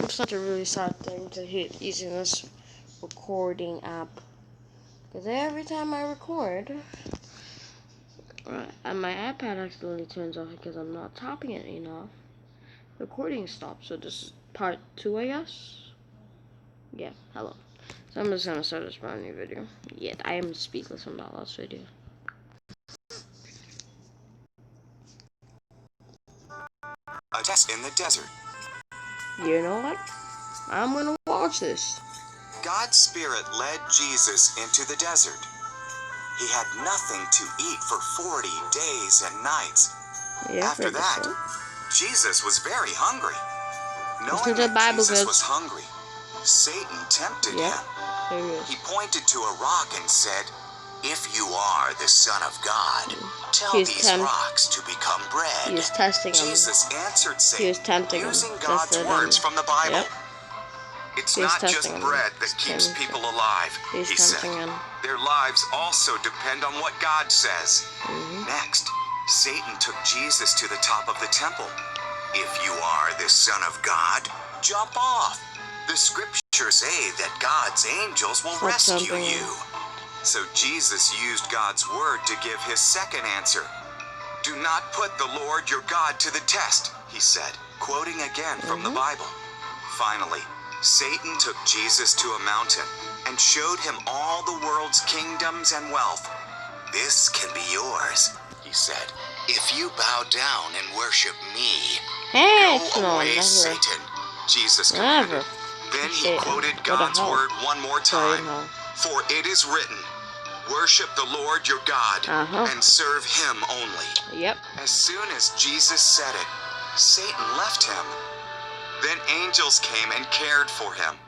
It's such a really sad thing to hit using this recording app. Because every time I record, and my iPad accidentally turns off because I'm not tapping it enough, recording stops. So this is part 2, I guess. Yeah, hello. So I'm just gonna start this brand new video. Yeah, I am speechless from that last video. A test in the desert. You know what? I'm gonna watch this. God's Spirit led Jesus into the desert. He had nothing to eat for 40 days and nights. Yeah, After that, Jesus was very hungry. Knowing that Jesus was hungry, Satan tempted him. He pointed to a rock and said, "If you are the Son of God, tell these rocks to become bread." He was testing him. Jesus answered Satan using God's words from the Bible. It's not just bread that keeps people alive, he said. Their lives also depend on what God says. Next, Satan took Jesus to the top of the temple. "If you are the Son of God, jump off. The scriptures say that God's angels will rescue you." So Jesus used God's word to give his second answer. "Do not put the Lord your God to the test," he said, quoting again from the Bible. Finally, Satan took Jesus to a mountain and showed him all the world's kingdoms and wealth. "This can be yours," he said, "if you bow down and worship me." "Go away, Satan," Jesus commanded. Then he quoted God's word one more time. "For it is written, worship the Lord your God and serve him only." As soon as Jesus said it, Satan left him. Then angels came and cared for him.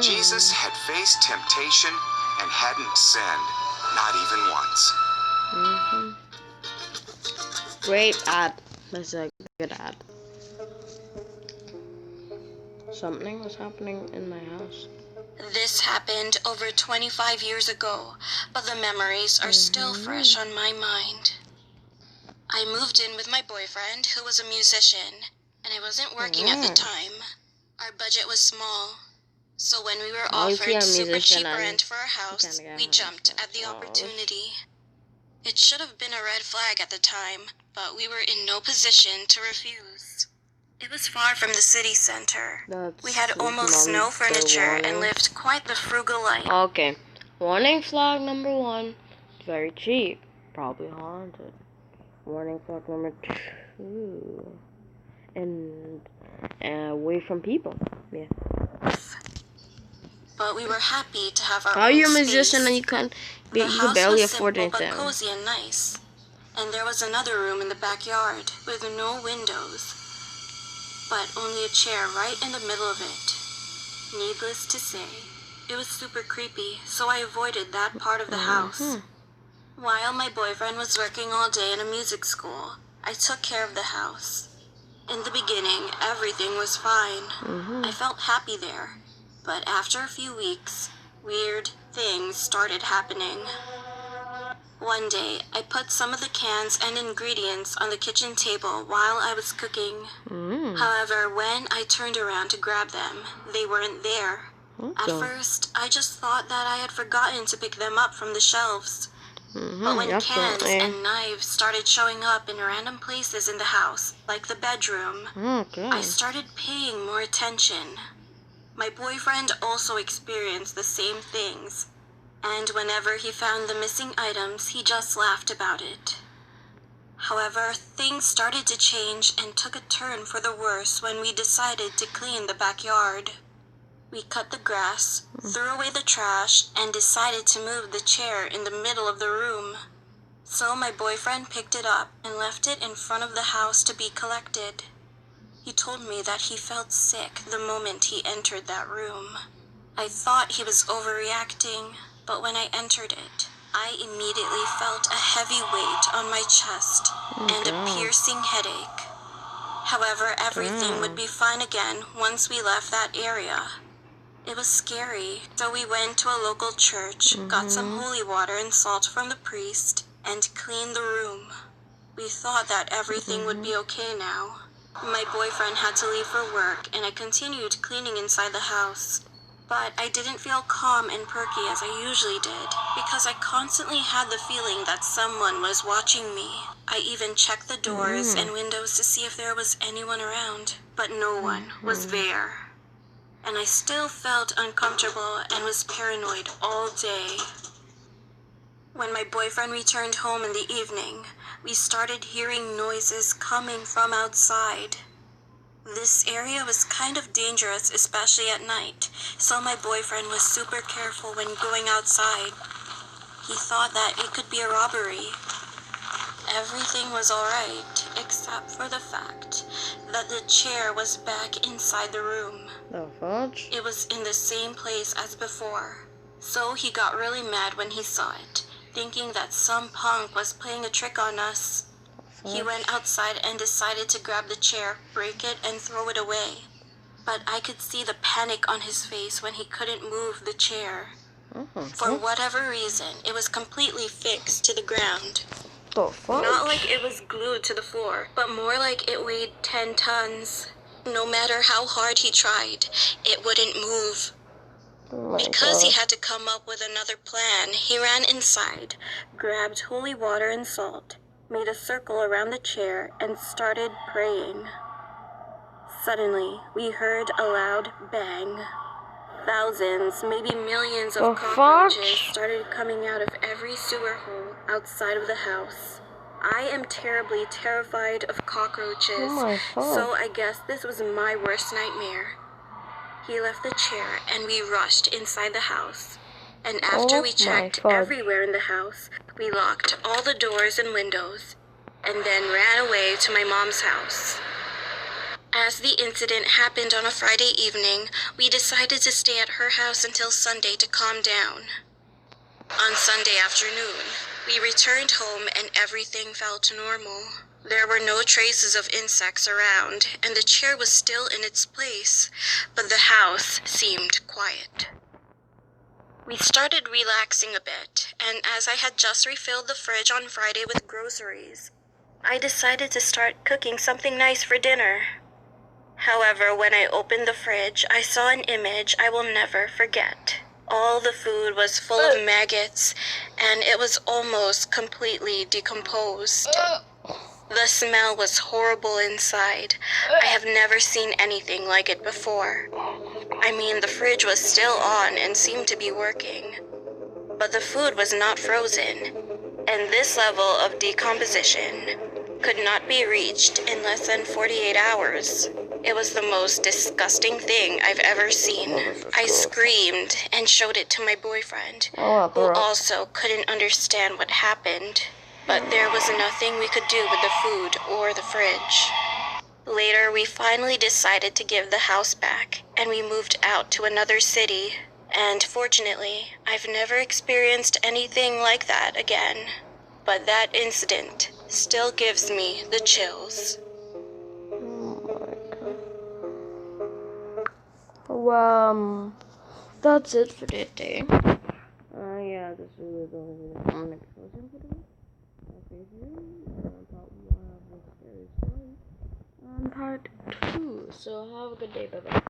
Jesus had faced temptation and hadn't sinned, not even once. Great ad. That's a good ad. Something was happening in my house. This happened over 25 years ago, but the memories are still fresh on my mind. I moved in with my boyfriend, who was a musician, and I wasn't working at the time. Our budget was small, so when we were offered super cheap rent for our house, we jumped at the opportunity. It should have been a red flag at the time, but we were in no position to refuse. It was far from the city center. We had almost no furniture and lived quite the frugal life. Okay, warning flag number 1, very cheap, probably haunted. Warning flag number 2, and away from people. Yeah. But we were happy to have our own How are you a space. musician and you can barely afford anything? The house was simple but cozy and nice, and there was another room in the backyard with no windows, but only a chair right in the middle of it. Needless to say, it was super creepy, so I avoided that part of the house. While my boyfriend was working all day in a music school, I took care of the house. In the beginning, everything was fine. I felt happy there, but after a few weeks, weird things started happening. One day, I put some of the cans and ingredients on the kitchen table while I was cooking. However, when I turned around to grab them, they weren't there. At first, I just thought that I had forgotten to pick them up from the shelves. But when cans and knives started showing up in random places in the house, like the bedroom, I started paying more attention. My boyfriend also experienced the same things, and whenever he found the missing items, he just laughed about it. However, things started to change and took a turn for the worse when we decided to clean the backyard. We cut the grass, threw away the trash, and decided to move the chair in the middle of the room. So my boyfriend picked it up and left it in front of the house to be collected. He told me that he felt sick the moment he entered that room. I thought he was overreacting, but when I entered it, I immediately felt a heavy weight on my chest and a piercing headache. However, everything would be fine again once we left that area. It was scary, so we went to a local church, got some holy water and salt from the priest, and cleaned the room. We thought that everything would be okay now. My boyfriend had to leave for work, and I continued cleaning inside the house. But I didn't feel calm and perky as I usually did, because I constantly had the feeling that someone was watching me. I even checked the doors and windows to see if there was anyone around, but no one was there. And I still felt uncomfortable and was paranoid all day. When my boyfriend returned home in the evening, we started hearing noises coming from outside. This area was kind of dangerous, especially at night, so my boyfriend was super careful when going outside. He thought that it could be a robbery. Everything was alright, except for the fact that the chair was back inside the room. The fudge? It was in the same place as before. So he got really mad when he saw it, thinking that some punk was playing a trick on us. He went outside and decided to grab the chair, break it, and throw it away. But I could see the panic on his face when he couldn't move the chair. For whatever reason, it was completely fixed to the ground. The fuck? Not like it was glued to the floor, but more like it weighed 10 tons. No matter how hard he tried, it wouldn't move. Because he had to come up with another plan, he ran inside, grabbed holy water and salt, made a circle around the chair, and started praying. Suddenly, we heard a loud bang. Thousands, maybe millions of cockroaches started coming out of every sewer hole outside of the house. I am terribly terrified of cockroaches, so I guess this was my worst nightmare. He left the chair and we rushed inside the house. And after we checked everywhere in the house, we locked all the doors and windows, and then ran away to my mom's house. As the incident happened on a Friday evening, we decided to stay at her house until Sunday to calm down. On Sunday afternoon, we returned home and everything felt normal. There were no traces of insects around, and the chair was still in its place, but the house seemed quiet. We started relaxing a bit, and as I had just refilled the fridge on Friday with groceries, I decided to start cooking something nice for dinner. However, when I opened the fridge, I saw an image I will never forget. All the food was full of maggots, and it was almost completely decomposed. The smell was horrible inside. I have never seen anything like it before. I mean, the fridge was still on and seemed to be working, but the food was not frozen, and this level of decomposition could not be reached in less than 48 hours. It was the most disgusting thing I've ever seen. I screamed and showed it to my boyfriend, who also couldn't understand what happened. But there was nothing we could do with the food or the fridge. Later, we finally decided to give the house back, and we moved out to another city. And fortunately, I've never experienced anything like that again. But that incident still gives me the chills. Well, that's it for today. Yeah, this is the only video I'm going to be posting for today. Part 1 of this series on part 2. So have a good day, bye bye.